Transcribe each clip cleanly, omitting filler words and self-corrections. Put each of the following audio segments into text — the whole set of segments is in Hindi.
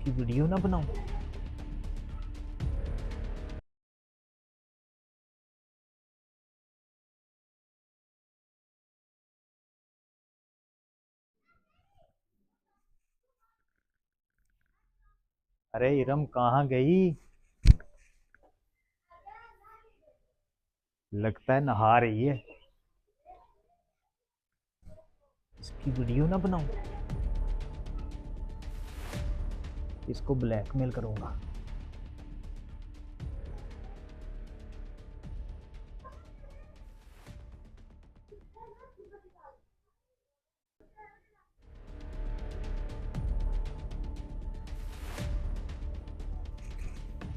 इसकी वीडियो ना बनाऊं। अरे इरम कहाँ गई? लगता है नहा रही है। इसकी वीडियो ना बनाऊं, इसको ब्लैकमेल करूंगा।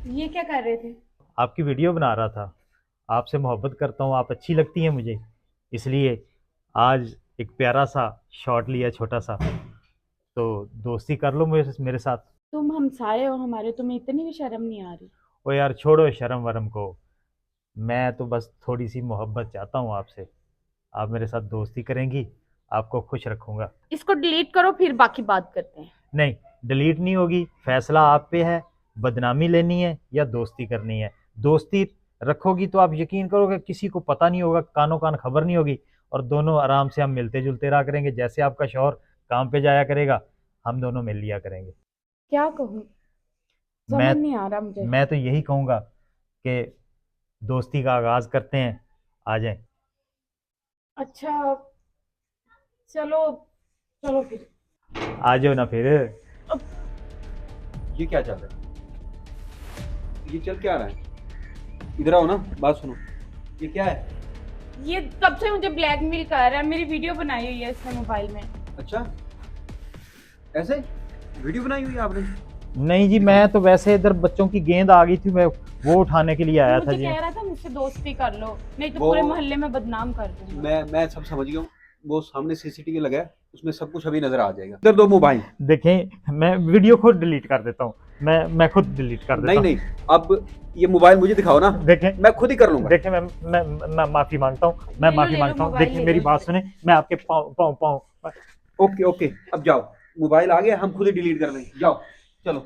ये क्या कर रहे थे? आपकी वीडियो बना रहा था। आपसे मोहब्बत करता हूँ, आप अच्छी लगती हैं मुझे, इसलिए आज एक प्यारा सा शॉट लिया, छोटा सा। तो दोस्ती कर लो मेरे साथ। तुम हमसाए हो हमारे, तुम्हें इतनी भी शर्म नहीं आ रही? ओ यार छोड़ो शर्म वरम को। मैं तो बस थोड़ी सी मोहब्बत चाहता हूँ आपसे। आप मेरे साथ दोस्ती करेंगी, आपको खुश रखूंगा। इसको डिलीट करो, फिर बाकी बात करते हैं। नहीं, डिलीट नहीं होगी, फैसला आप पे है। बदनामी लेनी है या दोस्ती करनी है। दोस्ती रखोगी तो आप यकीन करोगे किसी को पता नहीं होगा, कानों कान खबर नहीं होगी, और दोनों आराम से हम मिलते जुलते रहा करेंगे। जैसे आपका शौहर काम पे जाया करेगा, हम दोनों मिल लिया करेंगे। क्या कहूँ, मैं समझ नहीं आ रहा मुझे। मैं तो यही कहूँगा कि दोस्ती का आगाज करते हैं, आ जाएं। अच्छा, चलो चलो फिर। आ जाओ ना फिर। अब ये क्या चल रहा है? ये चल क्या रहा है? इधर आओ ना, बात सुनो। ये क्या है? ये कब से मुझे ब्लैकमेल कर रहा है, मेरी वीडियो बनाई हुई है इसने मोबाइल में। अच्छा, ऐसे वीडियो बनाई हुई है आपने? नहीं जी, मैं तो वैसे इधर बच्चों की गेंद आ गई थी, मैं वो उठाने के लिए आया था मुझे जी। कह रहा था मुझसे दोस्ती कर लो, नहीं तो वो- पूरे मोहल्ले में बदनाम कर दूंगा। मैं सब समझ गया हूँ। वो सामने सीसीटीवी लगा है, उसमें सब कुछ अभी नजर आ जाएगा। इधर दो मोबाइल। देखें, मैं वीडियो खुद डिलीट कर देता हूँ। मैं खुद डिलीट कर देता नहीं हूँ। नहीं, अब ये मोबाइल मुझे दिखाओ ना, देखें, मैं खुद ही कर लूंगा। देखें, मैं माफी मांगता हूँ, मैं ले लो, माफी ले लो, मांगता हूँ। मोबाइल देखिए ले मेरी लो। बात सुने, मैं आपके पाँव पाँव पाँव ओके ओके, अब जाओ, मोबाइल आ गया, हम खुद ही डिलीट कर लेंगे। जाओ चलो।